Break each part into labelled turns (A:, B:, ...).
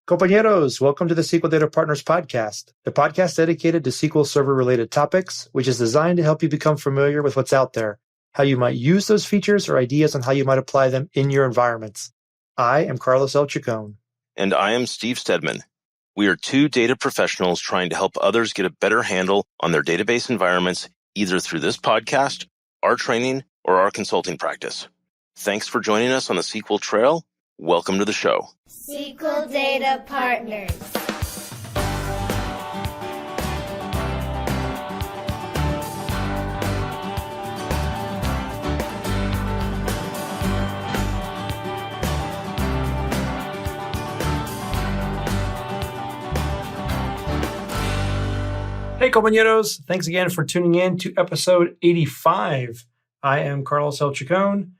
A: Compañeros, welcome to the SQL Data Partners podcast, the podcast dedicated to SQL Server related topics, which is designed to help you become familiar with what's out there, how you might use those features or ideas on how you might apply them in your environments. I am Carlos L. Chacon.
B: And I am Steve Stedman. We are two data professionals trying to help others get a better handle on their database environments, either through this podcast, our training, or our consulting practice. Thanks for joining us on the SQL Trail. Welcome to the show.
C: SQL Data Partners.
A: Hey, compañeros. Thanks again for tuning in to episode 85. I am Carlos L. Chacon.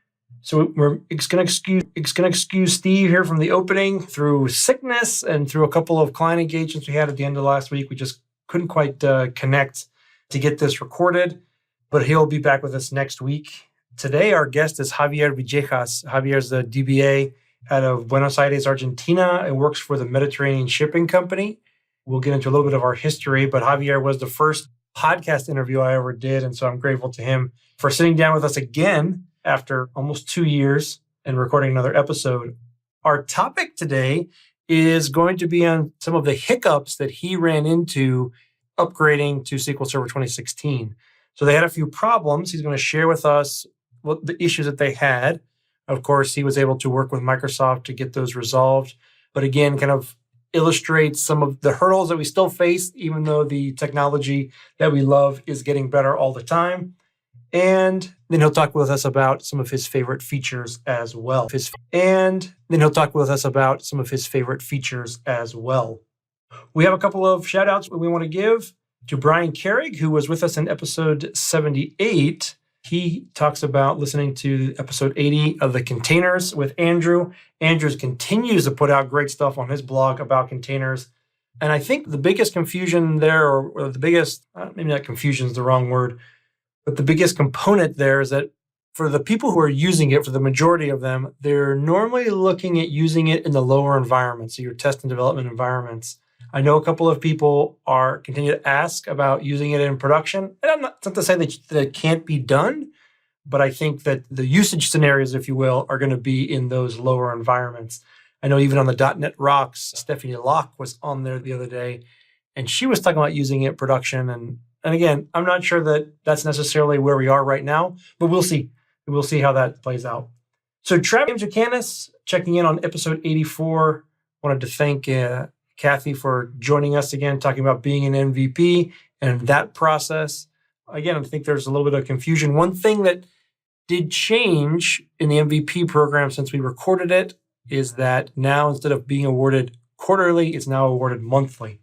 A: So we're going to excuse Steve here from the opening through sickness and through a couple of client engagements we had at the end of last week. We just couldn't quite connect to get this recorded, but he'll be back with us next week. Today, our guest is Javier Villegas. Javier is the DBA out of Buenos Aires, Argentina, and works for the Mediterranean Shipping Company. We'll get into a little bit of our history, but Javier was the first podcast interview I ever did, and so I'm grateful to him for sitting down with us again after almost 2 years and recording another episode. Our topic today is going to be on some of the hiccups that he ran into upgrading to SQL Server 2016. So they had a few problems. He's going to share with us what the issues that they had. Of course, he was able to work with Microsoft to get those resolved. But again, kind of illustrates some of the hurdles that we still face, even though the technology that we love is getting better all the time. And then he'll talk with us about some of his favorite features as well. We have a couple of shout outs we want to give to Brian Carrig, who was with us in episode 78. He talks about listening to episode 80 of the containers with Andrew. Andrew continues to put out great stuff on his blog about containers. And I think the biggest confusion there, or the biggest, maybe not confusion is the wrong word, but the biggest component there is that for the people who are using it, for the majority of them, they're normally looking at using it in the lower environments, so your test and development environments. I know a couple of people continue to ask about using it in production. And I'm not to say that it can't be done, but I think that the usage scenarios, if you will, are going to be in those lower environments. I know even on the .NET Rocks, Stephanie Locke was on there the other day, and she was talking about using it in production. And again, I'm not sure that that's necessarily where we are right now, but we'll see. We'll see how that plays out. So Travis Jacanis, checking in on episode 84. Wanted to thank Kathy for joining us again, talking about being an MVP and that process. Again, I think there's a little bit of confusion. One thing that did change in the MVP program since we recorded it is that now instead of being awarded quarterly, it's now awarded monthly.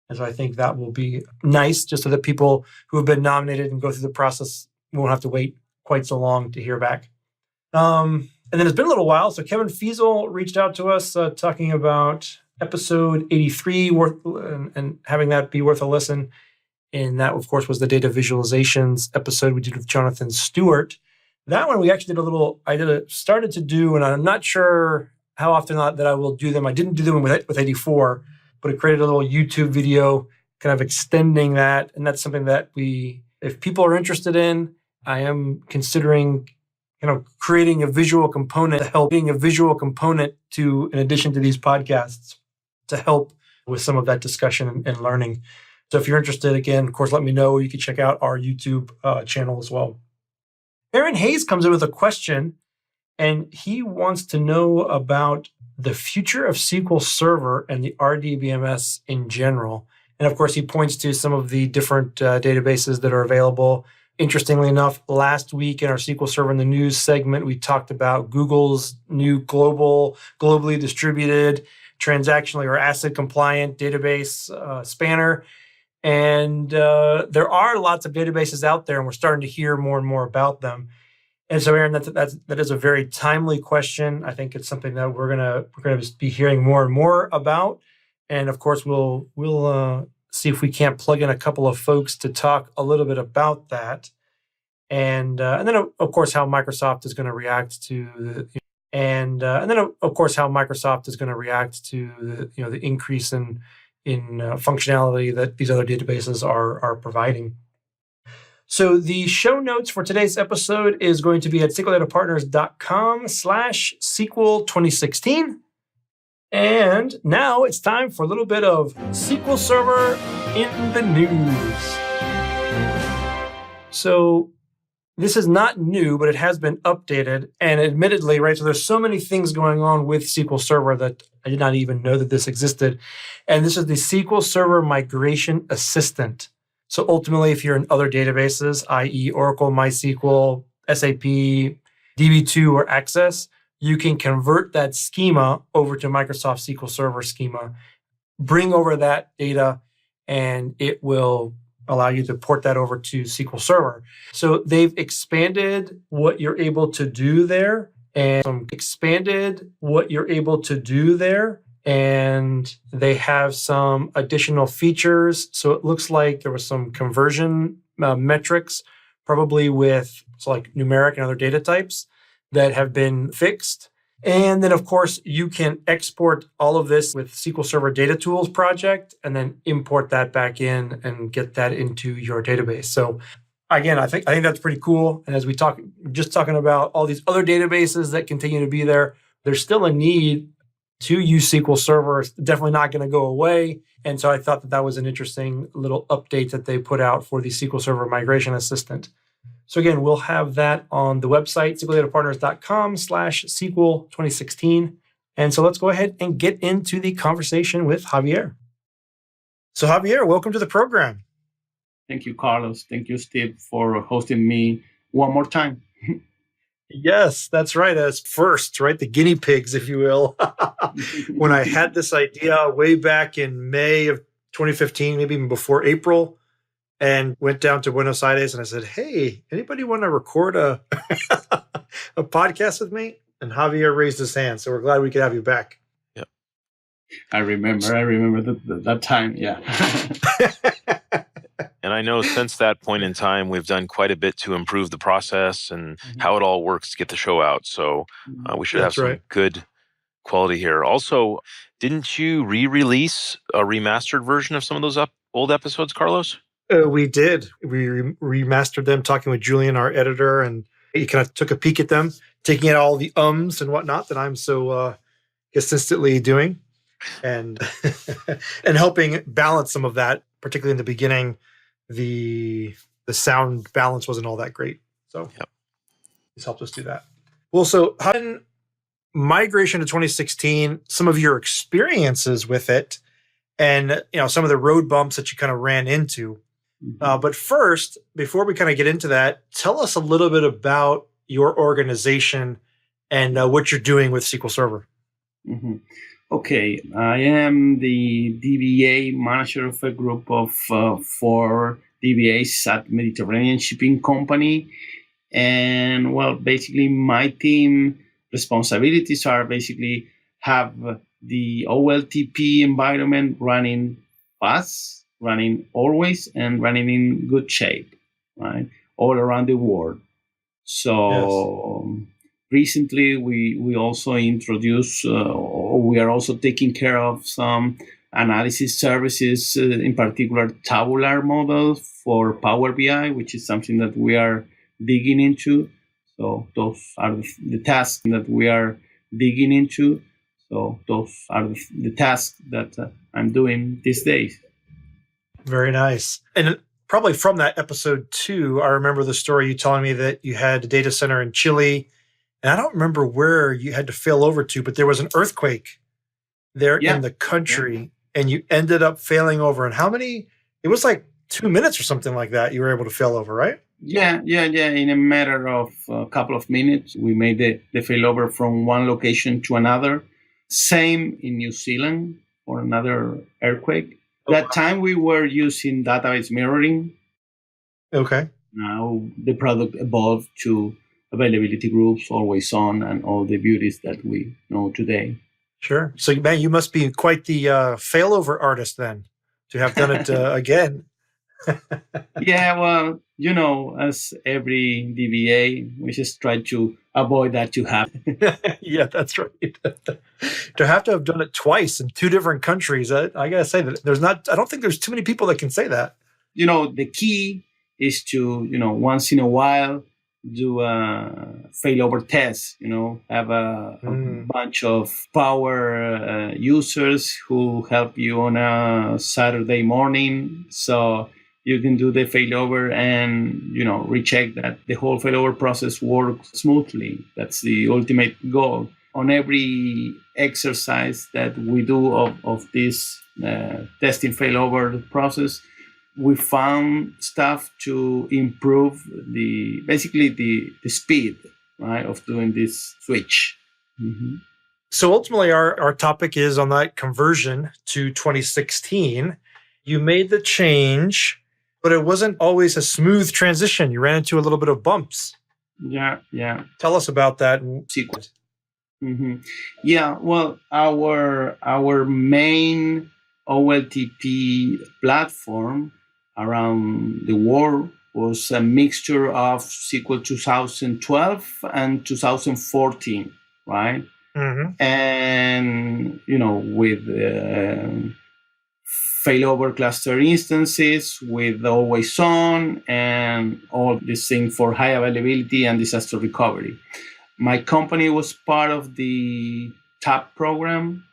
A: And so I think that will be nice, just so that people who have been nominated and go through the process won't have to wait quite so long to hear back. And then it's been a little while. So Kevin Fiesel reached out to us talking about episode 83 and having that be worth a listen. And that, of course, was the data visualizations episode we did with Jonathan Stewart. That one we actually started to do, and I'm not sure how often that I will do them. I didn't do them with 84, but it created a little YouTube video kind of extending that. And that's something that if people are interested in, I am considering creating a visual component in addition to these podcasts to help with some of that discussion and learning. So if you're interested, again, of course, let me know. You can check out our YouTube channel as well. Aaron Hayes comes in with a question, and he wants to know about the future of SQL Server and the RDBMS in general. And of course, he points to some of the different databases that are available. Interestingly enough, last week in our SQL Server in the News segment, we talked about Google's new globally distributed, transactionally or ACID compliant database Spanner. And there are lots of databases out there, and we're starting to hear more and more about them. And so, Aaron, that is a very timely question. I think it's something that we're gonna be hearing more and more about. And of course, we'll see if we can't plug in a couple of folks to talk a little bit about that. And then, of course, how Microsoft is going to react to And then of course how Microsoft is going to react to the increase in functionality that these other databases are providing. So the show notes for today's episode is going to be at sqldatapartners.com/SQL 2016. And now it's time for a little bit of SQL Server in the news. So this is not new, but it has been updated. And admittedly, right, so there's so many things going on with SQL Server that I did not even know that this existed. And this is the SQL Server Migration Assistant. So ultimately, if you're in other databases, i.e. Oracle, MySQL, SAP, DB2, or Access, you can convert that schema over to Microsoft SQL Server schema, bring over that data, and it will allow you to port that over to SQL Server. So they've expanded what you're able to do there, and they have some additional features. So it looks like there was some conversion metrics, probably with like numeric and other data types that have been fixed. And then, of course, you can export all of this with SQL Server Data Tools project and then import that back in and get that into your database. So again, I think that's pretty cool. And as we talking about all these other databases that continue to be there, there's still a need to use SQL Server. It's definitely not going to go away. And so I thought that was an interesting little update that they put out for the SQL Server Migration Assistant. So again, we'll have that on the website, sqldatapartners.com/SQL 2016. And so let's go ahead and get into the conversation with Javier. So Javier, welcome to the program.
D: Thank you, Carlos. Thank you, Steve, for hosting me one more time.
A: Yes, that's right. As first, right? The guinea pigs, if you will. When I had this idea way back in May of 2015, maybe even before April, and went down to Buenos Aires and I said, hey, anybody want to record a podcast with me? And Javier raised his hand. So we're glad we could have you back.
B: Yep.
D: I remember that time. Yeah.
B: And I know since that point in time, we've done quite a bit to improve the process and how it all works to get the show out. So we should have some good quality here. Also, didn't you re-release a remastered version of some of those old episodes, Carlos?
A: We did. We remastered them, talking with Julian, our editor, and he kind of took a peek at them, taking out all the ums and whatnot that I'm so consistently doing, and and helping balance some of that, particularly in the beginning. The sound balance wasn't all that great. So This helped us do that. Well, so how did migration to 2016, some of your experiences with it, and some of the road bumps that you kind of ran into. But first, before we kind of get into that, tell us a little bit about your organization and what you're doing with SQL Server.
D: Mm-hmm. Okay, I am the DBA manager of a group of 4 DBAs at Mediterranean Shipping Company. And well, basically my team responsibilities are basically have the OLTP environment running fast, running always, and running in good shape, right? All around the world. So recently we also introduced, we are also taking care of some analysis services, in particular tabular models for Power BI, which is something that we are digging into. So those are the tasks that we are digging into. So those are the tasks that I'm doing these days.
A: Very nice. And probably from that episode 2, I remember the story you telling me that you had a data center in Chile. And I don't remember where you had to fail over to, but there was an earthquake there in the country, and you ended up failing over. And how many? It was like 2 minutes or something like that you were able to fail over, right?
D: Yeah. In a matter of a couple of minutes, we made the failover from one location to another. Same in New Zealand for another earthquake. That time we were using database mirroring.
A: Okay.
D: Now the product evolved to availability groups, always on, and all the beauties that we know today.
A: Sure. So, man, you must be quite the failover artist then to have done it again.
D: Yeah, well, as every DBA, we just try to avoid that to happen.
A: Yeah, that's right. To have done it twice in two different countries, I gotta say that I don't think there's too many people that can say that.
D: The key is to, once in a while, do a failover test, have a bunch of power users who help you on a Saturday morning. So you can do the failover and, recheck that the whole failover process works smoothly. That's the ultimate goal. On every exercise that we do of this testing failover process, we found stuff to improve the speed, right, of doing this switch. Mm-hmm.
A: So ultimately, our topic is on that conversion to 2016. You made the change, but it wasn't always a smooth transition. You ran into a little bit of bumps.
D: Yeah.
A: Tell us about that.
D: SQL. Mm-hmm. Yeah, well, our main OLTP platform around the world was a mixture of SQL 2012 and 2014, right?
A: Mm-hmm.
D: And, with failover cluster instances, with always on, and all this thing for high availability and disaster recovery. My company was part of the TAP program,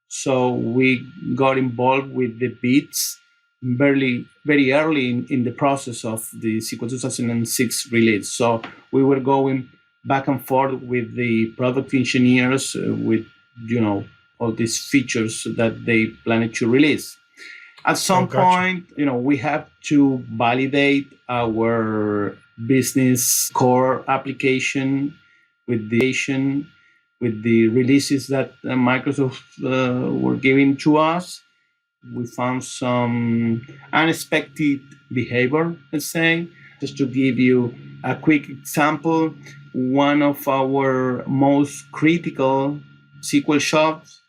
D: so we got involved with the bits very early in the process of the SQL 2006 release. So we were going back and forth with the product engineers with, all these features that they planned to release. At some point, we have to validate our business core application with the releases that Microsoft were giving to us. We found some unexpected behavior, let's say. Just to give you a quick example, one of our most critical SQL shops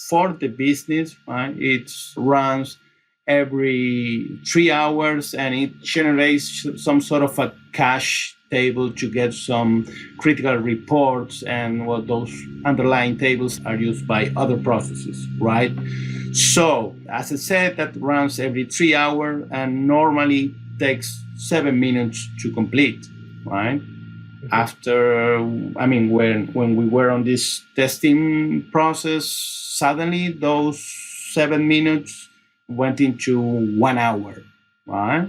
D: for the business, right? It runs every 3 hours and it generates some sort of a cache table to get some critical reports, and those underlying tables are used by other processes, right? So, as I said, that runs every 3 hours and normally takes 7 minutes to complete, right? Mm-hmm. After, when we were on this testing process, suddenly those 7 minutes went into 1 hour, right?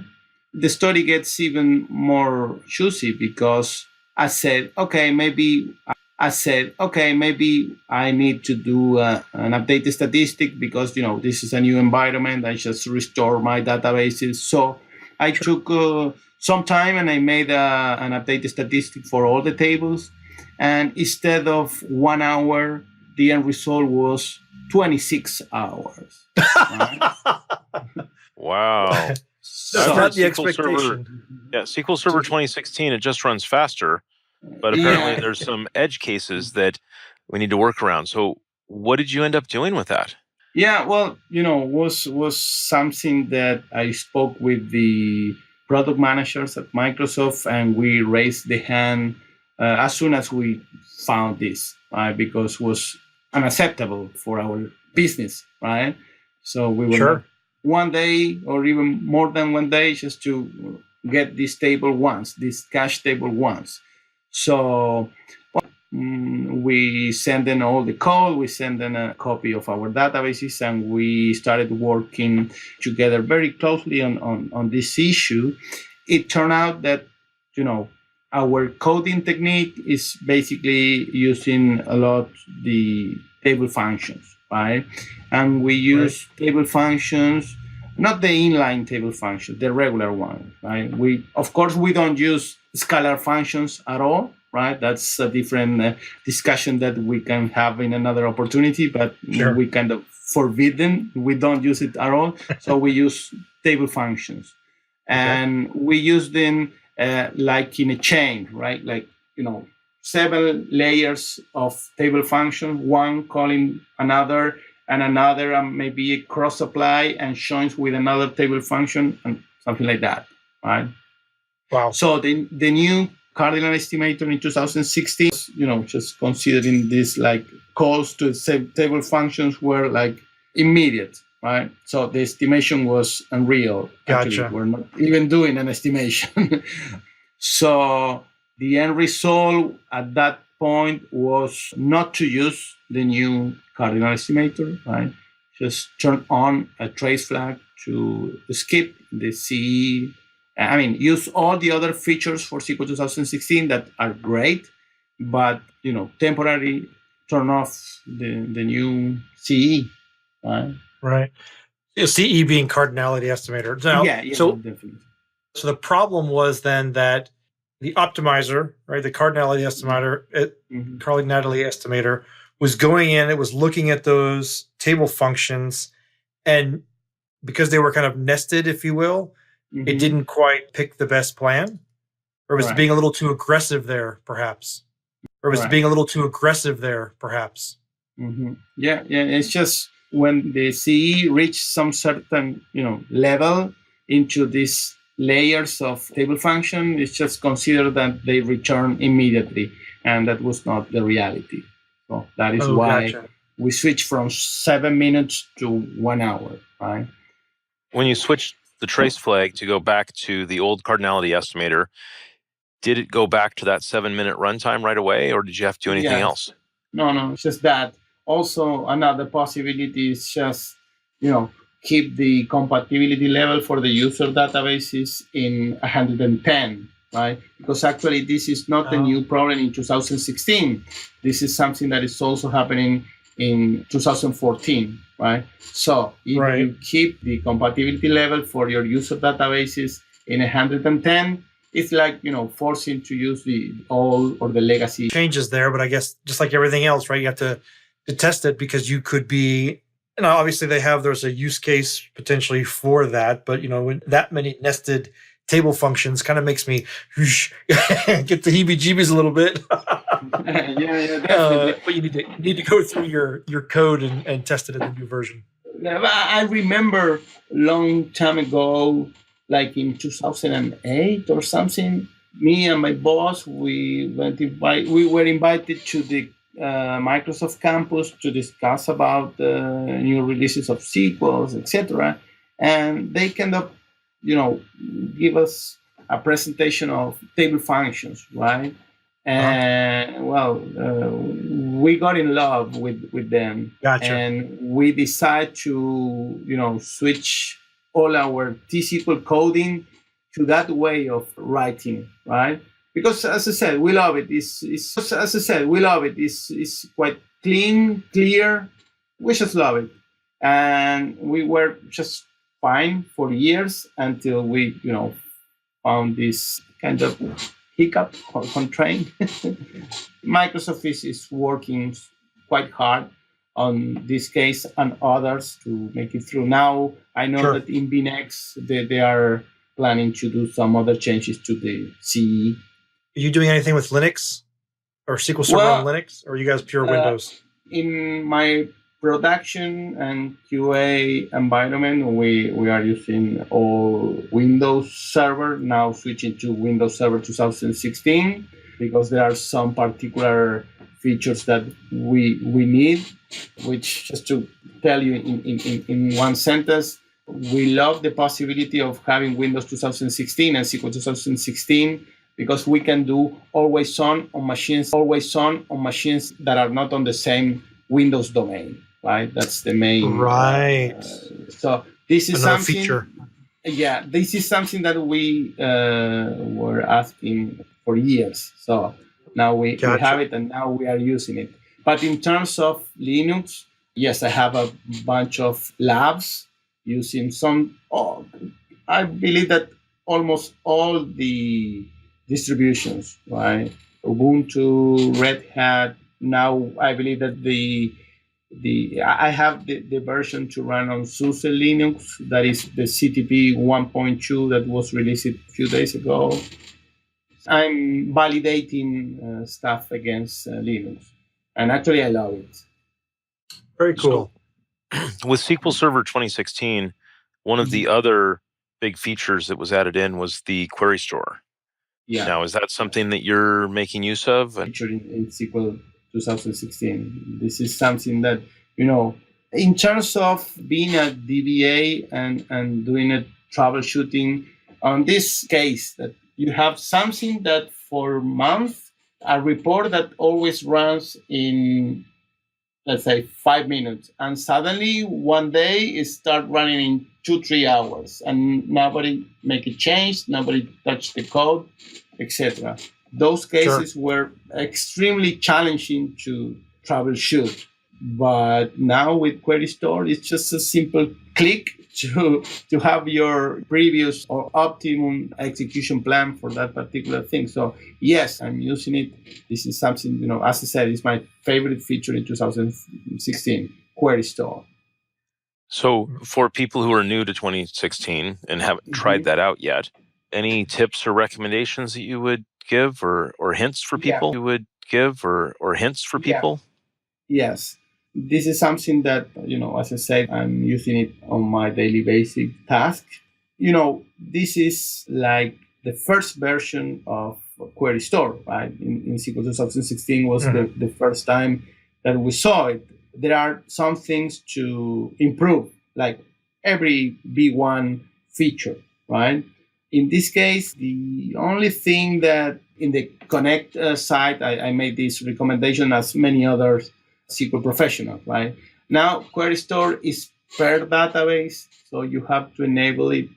D: The story gets even more juicy because I said, okay, maybe I need to do an updated statistic because, this is a new environment. I just restore my databases. So I took some time and I made an updated statistic for all the tables. And instead of 1 hour, the end result was 26 hours. Right?
B: Wow.
A: That's not the expectation.
B: SQL Server 2016, it just runs faster, but apparently there's some edge cases that we need to work around. So what did you end up doing with that?
D: Yeah, well, was something that I spoke with the product managers at Microsoft, and we raised the hand as soon as we found this, right? Because it was unacceptable for our business, right? So we were one day or even more than 1 day just to get this cache table once. So we send them all the code, we send them a copy of our databases, and we started working together very closely on this issue. It turned out that, our coding technique is basically using a lot the table functions, right? And we use table functions, not the inline table functions, the regular one, right? We don't use scalar functions at all, right? That's a different discussion that we can have in another opportunity, but we kind of forbid them. We don't use it at all. So we use table functions. And we use them like in a chain, right? Like, 7 layers of table function, one calling another, and another maybe a cross apply and joins with another table function and something like that, right?
A: Wow.
D: So the new cardinal estimator in 2016, just considering this like calls to table functions were like immediate, right? So the estimation was unreal.
A: Gotcha.
D: Actually, we're not even doing an estimation. So the end result at that point was not to use the new cardinal estimator, right? Just turn on a trace flag to skip the CE. Use all the other features for SQL 2016 that are great, but temporarily turn off the new CE, right?
A: Right. CE being cardinality estimator. Now,
D: definitely.
A: So the problem was then that the optimizer, right, the cardinality estimator was going in, it was looking at those table functions, and because they were kind of nested, if you will, it didn't quite pick the best plan, or was it being a little too aggressive there, perhaps?
D: Yeah, it's just when the CE reached some certain, level into these layers of table function, it's just considered that they return immediately, and that was not the reality. So that is why we switched from 7 minutes to 1 hour, right?
B: When you switched the trace flag to go back to the old cardinality estimator, did it go back to that 7-minute runtime right away, or did you have to do anything else?
D: No, it's just that. Also, another possibility is just, keep the compatibility level for the user databases in 110, right? Because actually this is not a new problem in 2016. This is something that is also happening in 2014, right? So if you keep the compatibility level for your user databases in 110, it's like, forcing to use the old or the legacy.
A: Changes there, but I guess just like everything else, right? You have to test it because you could be, obviously there's a use case potentially for that, but when that many nested table functions kind of makes me get the heebie-jeebies a little bit.
D: Yeah, definitely.
A: But you need to go through your code and test it in the new version.
D: I remember a long time ago, like in 2008 or something, me and my boss, we were invited to the Microsoft campus to discuss about new releases of SQLs, etc. And they kind of, give us a presentation of table functions, right? And we got in love with them.
A: Gotcha.
D: And we decided to, switch all our T-SQL coding to that way of writing, right? Because as I said, we love it. It's quite clean, clear. We just love it. And we were just fine for years until we, found this kind of hiccup or constraint. Microsoft is working quite hard on this case and others to make it through. Now, I know that in VNext, they are planning to do some other changes to the CE.
A: Are you doing anything with Linux or SQL Server on Linux, or are you guys pure Windows?
D: In my production and QA environment, we are using all Windows Server, now switching to Windows Server 2016, because there are some particular features that we need, which, just to tell you in one sentence, we love the possibility of having Windows 2016 and SQL 2016, because we can do always on machines that are not on the same Windows domain, right? That's the main.
A: Right.
D: So this is
A: another
D: something.
A: Feature.
D: Yeah, this is something that we were asking for years. So now we have it, and now we are using it. But in terms of Linux, yes, I have a bunch of labs using I believe that almost all the distributions, right? Ubuntu, Red Hat. Now I believe that I have the version to run on SUSE Linux, that is the CTP 1.2 that was released a few days ago. I'm validating stuff against Linux, and actually I love it.
A: Very cool.
B: So, with SQL Server 2016, one of the other big features that was added in was the query store.
D: Yeah.
B: Now, is that something that you're making use of?
D: Featured in SQL 2016. This is something that, in terms of being a DBA and doing a troubleshooting, on this case, that you have something that for months, a report that always runs in, let's say, 5 minutes, and suddenly one day it start running in 2-3 hours, and nobody make a change, nobody touch the code, etc. Those cases were extremely challenging to troubleshoot. But now with Query Store, it's just a simple click to have your previous or optimum execution plan for that particular thing. So yes, I'm using it. This is something, as I said, it's my favorite feature in 2016, Query Store.
B: So for people who are new to 2016 and haven't tried that out yet, any tips or recommendations that you would give or hints for people you would give or hints for people?
D: Yes. This is something that, as I said, I'm using it on my daily basic task. This is like the first version of Query Store, right? In SQL 2016 was the first time that we saw it. There are some things to improve, like every V1 feature, right? In this case, the only thing that in the Connect side, I made this recommendation as many others SQL professionals, right? Now, Query Store is per database, so you have to enable it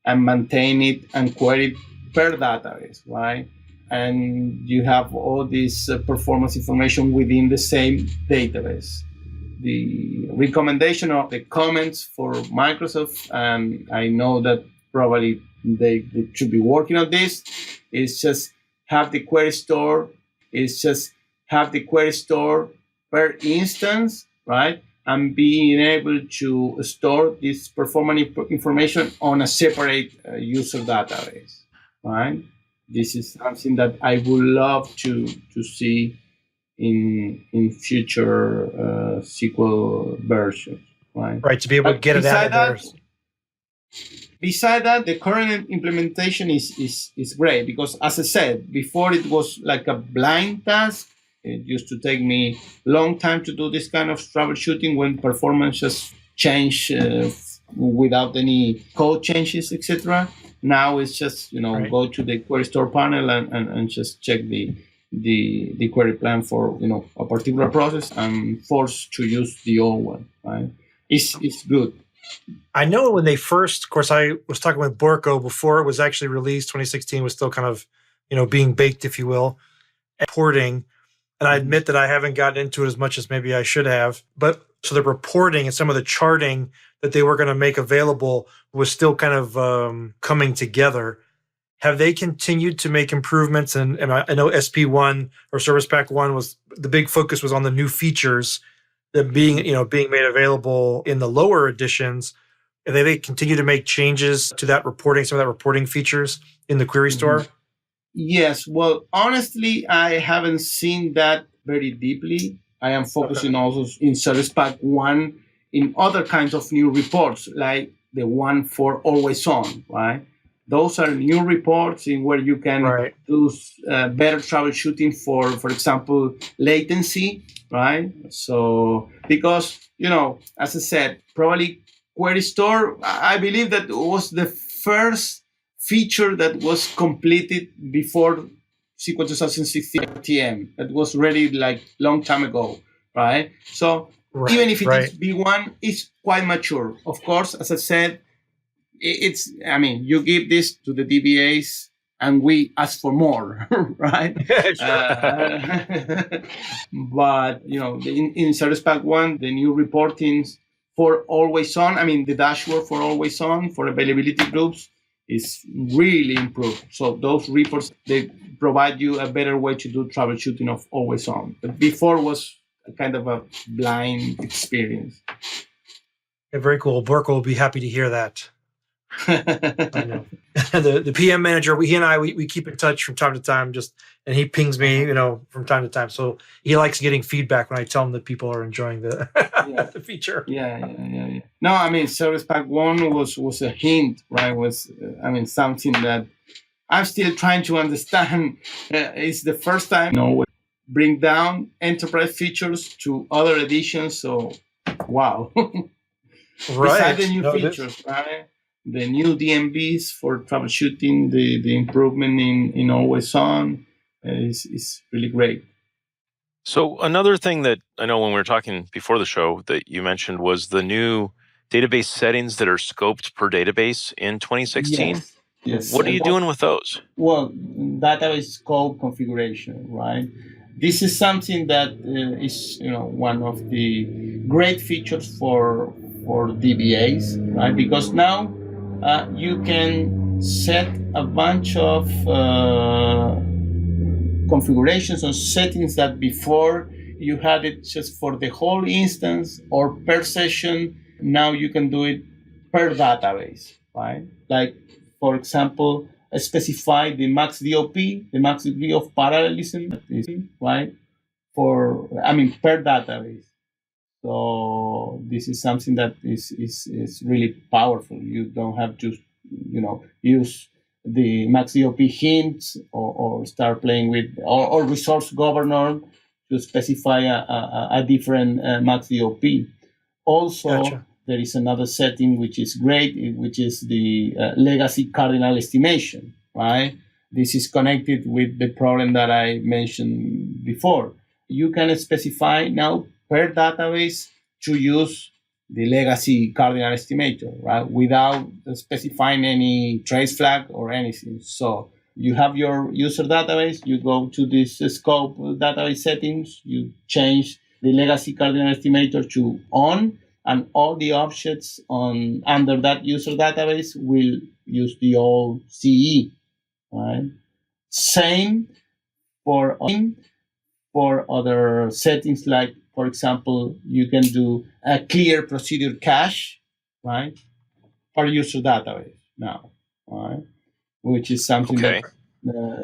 D: and maintain it and query per database, right? And you have all this performance information within the same database. The recommendation of the comments for Microsoft, and I know that probably they should be working on this, is just have the Query Store, per instance, right? And being able to store this performance information on a separate user database, right? This is something that I would love to see in future SQL versions, right?
A: Right, to be able to get it out of there.
D: Beside that, the current implementation is great because, as I said, before it was like a blind task. It used to take me a long time to do this kind of troubleshooting when performance just changed without any code changes, etc. Now it's just, go to the Query Store panel and just check the query plan for, a particular process and forced to use the old one, right? It's good.
A: I know when they first, of course, I was talking with Borko before it was actually released. 2016 was still kind of, being baked, if you will, and porting. And I admit that I haven't gotten into it as much as maybe I should have. But so the reporting and some of the charting that they were going to make available was still kind of coming together. Have they continued to make improvements? And I know SP1 or Service Pack 1 was the big focus was on the new features that being made available in the lower editions. Have they continue to make changes to that reporting, some of that reporting features in the Query Store?
D: Yes. Well, honestly, I haven't seen that very deeply. I am focusing also in Service Pack 1 in other kinds of new reports, like the one for Always On, right? Those are new reports in where you can do better troubleshooting for example, latency, right? So, because, as I said, probably Query Store, I believe that it was the first feature that was completed before SQL 2016 RTM. That was ready like long time ago, right? So even if it is V1, it's quite mature. Of course, as I said, you give this to the DBAs and we ask for more, right? But, in Service Pack 1, the new reportings for Always On, the dashboard for Always On, for availability groups, is really improved. So those reports, they provide you a better way to do troubleshooting of Always On. But before was a kind of a blind experience.
A: Yeah, very cool. Borko will be happy to hear that. I know. The PM manager, he and I, we keep in touch from time to time, and he pings me, from time to time. So he likes getting feedback when I tell him that people are enjoying the the feature.
D: Yeah. No, I mean, Service Pack 1 was a hint, right? Something that I'm still trying to understand. It's the first time, bring down enterprise features to other editions. So, wow.
A: Right.
D: Besides the new features, right? The new DMVs for troubleshooting, the improvement in always on is really great.
B: So another thing that I know when we were talking before the show that you mentioned was the new database settings that are scoped per database in 2016.
D: Yes.
B: What are you doing with those?
D: Well, database scope configuration, right? This is something that is, one of the great features for DBAs, right? Because now you can set a bunch of configurations or settings that before you had it just for the whole instance or per session. Now you can do it per database, right? Like, for example, specify the max DOP, the max degree of parallelism, right? Per database. So this is something that is really powerful. You don't have to, use the max DOP hints or start playing with or resource governor to specify a different max DOP. Also, gotcha. There is another setting which is great, which is the legacy cardinal estimation, right? This is connected with the problem that I mentioned before. You can specify now per database to use the legacy cardinal estimator, right? Without specifying any trace flag or anything. So you have your user database, you go to this scope database settings, you change the legacy cardinal estimator to on, and all the objects under that user database will use the old CE, right? Same for other settings, like, for example, you can do a clear procedure cache, right, for user database now, right, which is something that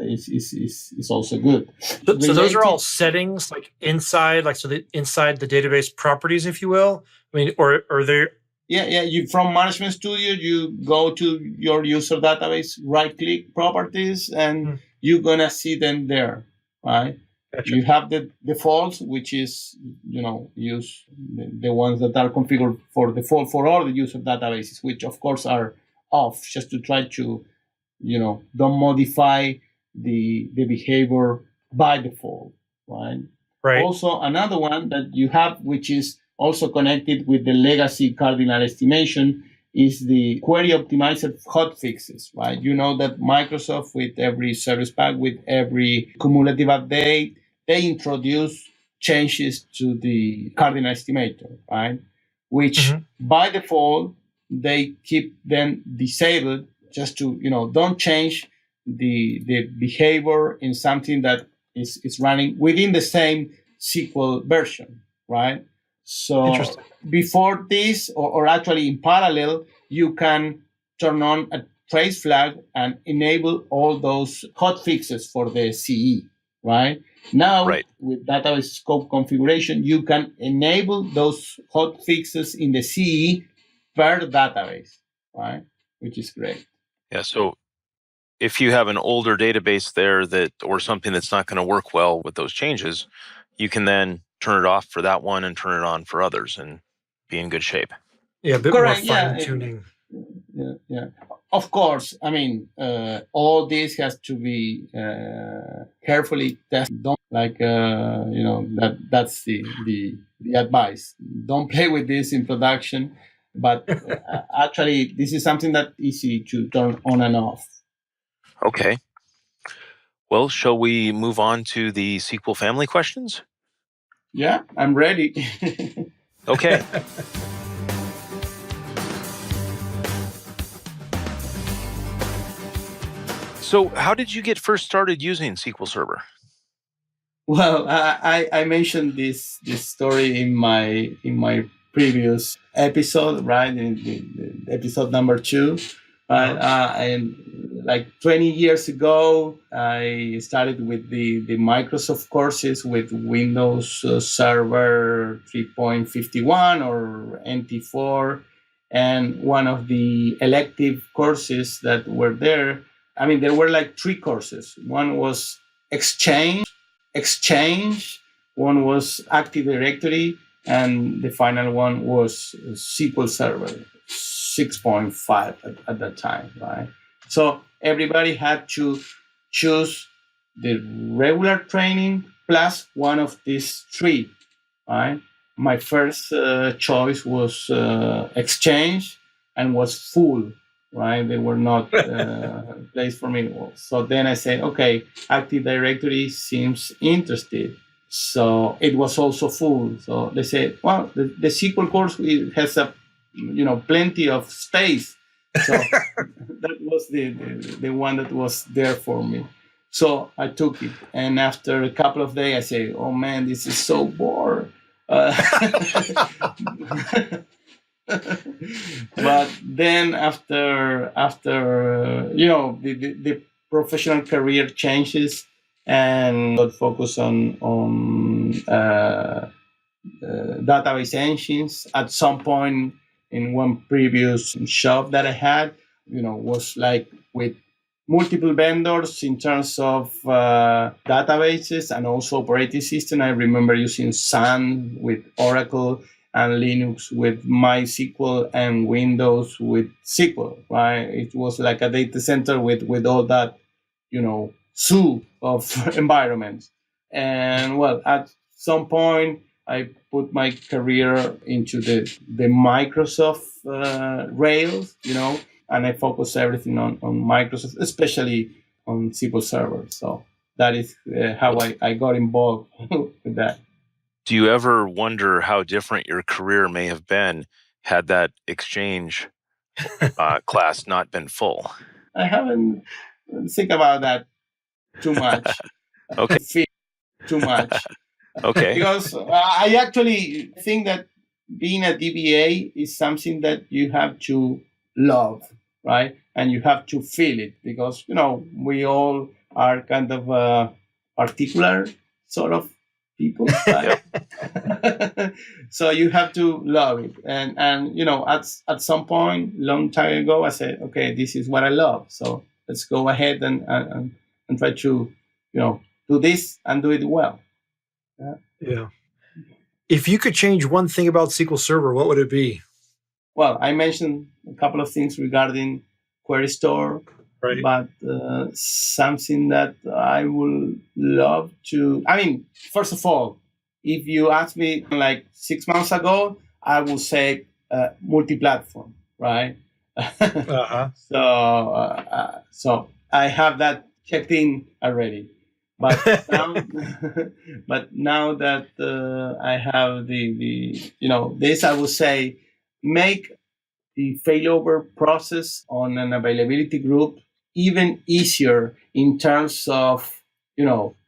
D: is also good.
A: So those are all settings, like inside, inside the database properties, if you will. I mean, or are there?
D: Yeah. You from Management Studio, you go to your user database, right-click properties, and you're gonna see them there, right? Gotcha. You have the defaults, which is, use the ones that are configured for default for all the user databases, which of course are off, just to try to, don't modify the behavior by default, right?
A: Right.
D: Also, another one that you have, which is also connected with the legacy cardinal estimation, is the query optimizer hotfixes, right? You know that Microsoft, with every service pack, with every cumulative update, they introduce changes to the cardinal estimator, right? Which by default, they keep them disabled just to, don't change the behavior in something that is running within the same SQL version, right? So before this, or actually in parallel, you can turn on a trace flag and enable all those hotfixes for the CE, right? Now, with database scope configuration, you can enable those hotfixes in the CE per database, right? Which is great.
B: Yeah, so if you have an older database there or something that's not going to work well with those changes, you can then turn it off for that one and turn it on for others and be in good shape.
A: Yeah, a bit correct, more fine-tuning.
D: Yeah. Of course, all this has to be carefully tested. Don't that's the advice. Don't play with this in production, but actually, this is something that's easy to turn on and off.
B: Okay. Well, shall we move on to the SQL family questions?
D: Yeah, I'm ready.
B: Okay. So how did you get first started using SQL Server?
D: Well, I mentioned this story in my previous episode, right? In the episode number 2. But and like 20 years ago, I started with the Microsoft courses with Windows Server 3.51 or NT4. And one of the elective courses that were there, I mean, there were like three courses. One was Exchange, one was Active Directory, and the final one was SQL Server 6.5 at that time, right? So everybody had to choose the regular training plus one of these three, right? My first choice was Exchange and was full, right? They were not placed for me. So then I said, okay, Active Directory seems interested. So it was also full. So they said, well, the SQL course has plenty of space. So that was the one that was there for me. So I took it. And after a couple of days, I say, oh man, this is so bored. But then after the professional career changes and got focused on database engines. At some point in one previous shop that I had, was like with multiple vendors in terms of databases and also operating system. I remember using Sun with Oracle and Linux with MySQL and Windows with SQL, right? It was like a data center with all that, zoo of environments. And well, at some point, I put my career into the Microsoft rails, and I focus everything on Microsoft, especially on SQL Server. So that is how I got involved with that.
B: Do you ever wonder how different your career may have been had that Exchange class not been full?
D: I haven't think about that too much.
B: Okay.
D: Too much.
B: Okay.
D: Because I actually think that being a DBA is something that you have to love, right? And you have to feel it because, we all are kind of particular sort of people, right? So you have to love it. And at some point, long time ago, I said, okay, this is what I love. So let's go ahead and try to, do this and do it well.
A: Yeah. If you could change one thing about SQL Server, what would it be?
D: Well, I mentioned a couple of things regarding Query Store,
A: right.
D: But something that I would love to. I mean, first of all, if you ask me like 6 months ago, I would say multi-platform, right?
A: Uh-huh.
D: So I have that checked in already. But now that I have this, I would say make the failover process on an availability group even easier in terms of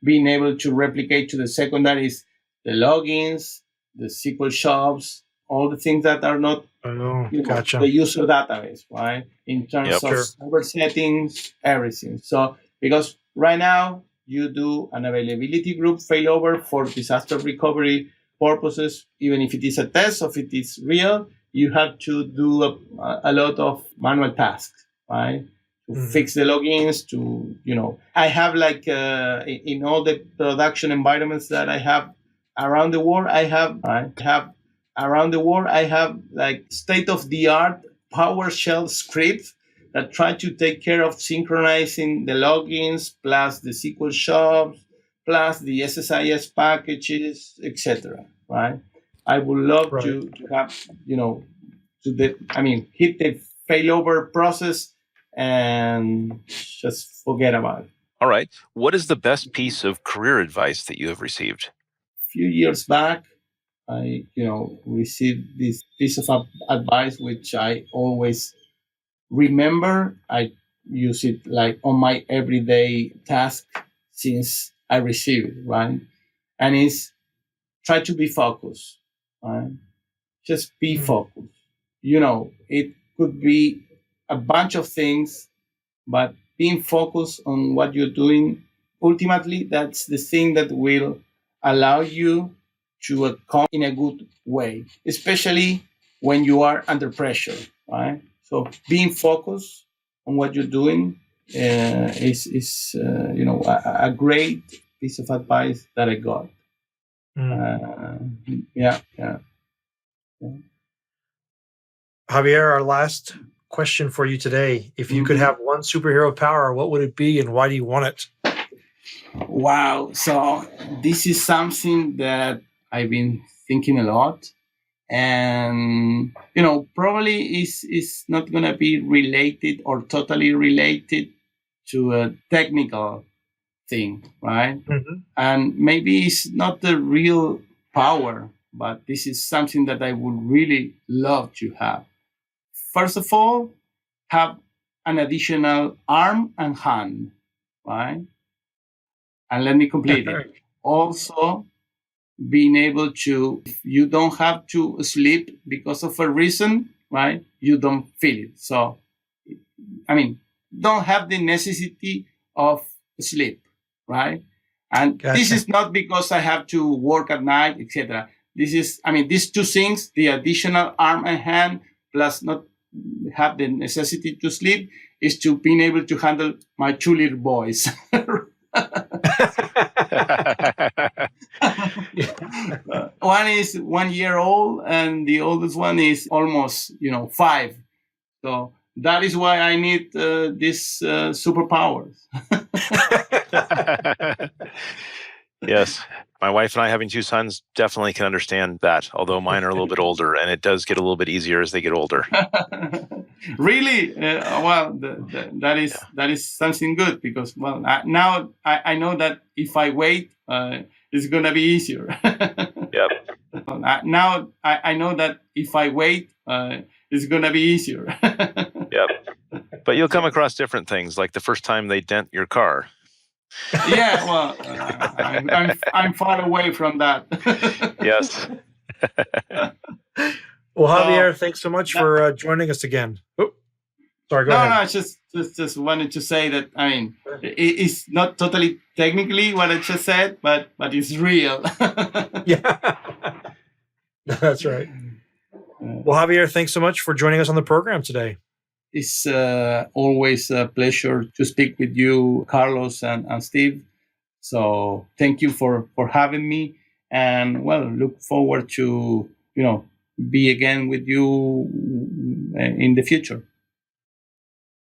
D: being able to replicate to the secondaries the logins, the SQL shops, all the things that are not
A: gotcha.
D: the user database, right? In terms of server settings, everything. So because right now you do an availability group failover for disaster recovery purposes, even if it is a test or if it is real, you have to do a lot of manual tasks, right? To fix the logins, I have like in all the production environments that I have around the world, I have like state-of-the-art PowerShell scripts that try to take care of synchronizing the logins plus the SQL shops plus the SSIS packages, etc. Right? I would love to have hit the failover process and just forget about it.
B: All right. What is the best piece of career advice that you have received?
D: A few years back, I received this piece of advice which I always remember. I use it like on my everyday task since I received it, right? And it's try to be focused, right? Just be focused. It could be a bunch of things, but being focused on what you're doing, ultimately, that's the thing that will allow you to accomplish in a good way, especially when you are under pressure, right? So being focused on what you're doing is a great piece of advice that I got. Yeah.
A: Javier, our last question for you today. If you could have one superhero power, what would it be and why do you want it?
D: Wow. So this is something that I've been thinking a lot. And, probably is not going to be related or totally related to a technical thing, right? And maybe it's not the real power, but this is something that I would really love to have. First of all, have an additional arm and hand, right? And let me complete it. Also, being able to, if you don't have to sleep because of a reason, right? You don't feel it. So, don't have the necessity of sleep, right? And This is not because I have to work at night, etc. This is, these two things, the additional arm and hand, plus not have the necessity to sleep, is to being able to handle my two little boys. One is 1 year old and the oldest one is almost 5. So that is why I need these superpowers.
B: Yes. My wife and I, having 2 sons, definitely can understand that, although mine are a little bit older, and it does get a little bit easier as they get older.
D: Really? Well, that is something good, because, now I know that if I wait, it's going to be easier.
B: Yep.
D: Now I know that if I wait, it's going to be easier.
B: Yep. But you'll come across different things, like the first time they dent your car.
D: Yeah, well, I'm far away from that.
B: Yes.
A: Well, Javier, thanks so much for joining us again. Oh, sorry, go ahead.
D: No, just wanted to say that, it's not totally technically what I just said, but it's real.
A: Yeah, that's right. Well, Javier, thanks so much for joining us on the program today.
D: It's always a pleasure to speak with you, Carlos and Steve. So thank you for having me, and look forward to be again with you in the future.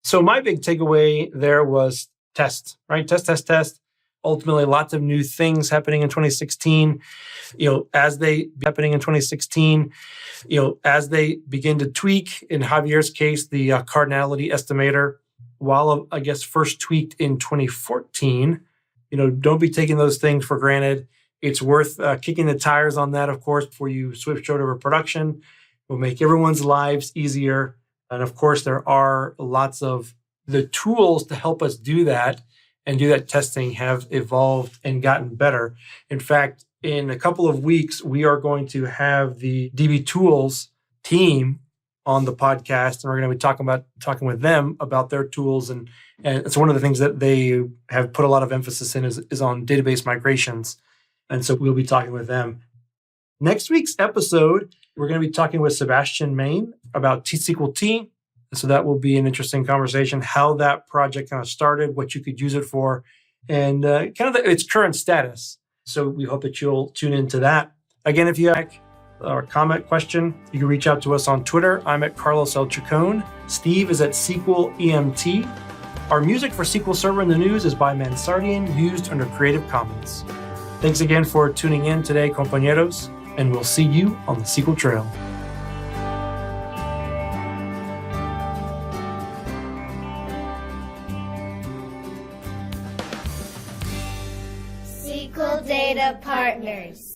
A: So my big takeaway there was test, right? Test. Ultimately, lots of new things happening in 2016. As they begin to tweak, in Javier's case, the cardinality estimator, while I guess first tweaked in 2014. Don't be taking those things for granted. It's worth kicking the tires on that, of course, before you switch over to production. It will make everyone's lives easier. And of course, there are lots of the tools to help us do that and do that testing have evolved and gotten better. In fact, in a couple of weeks, we are going to have the DB Tools team on the podcast, and we're going to be talking with them about their tools. And it's one of the things that they have put a lot of emphasis in is on database migrations. And so we'll be talking with them. Next week's episode, we're going to be talking with Sebastian Main about T-SQL-T. So that will be an interesting conversation, how that project kind of started, what you could use it for, and kind of its current status. So we hope that you'll tune into that. Again, if you have a comment, question, you can reach out to us on Twitter. I'm at Carlos L. Chacon. Steve is at SQL EMT. Our music for SQL Server in the News is by Mansardian, used under Creative Commons. Thanks again for tuning in today, compañeros, and we'll see you on the SQL Trail.
C: SQL Data Partners.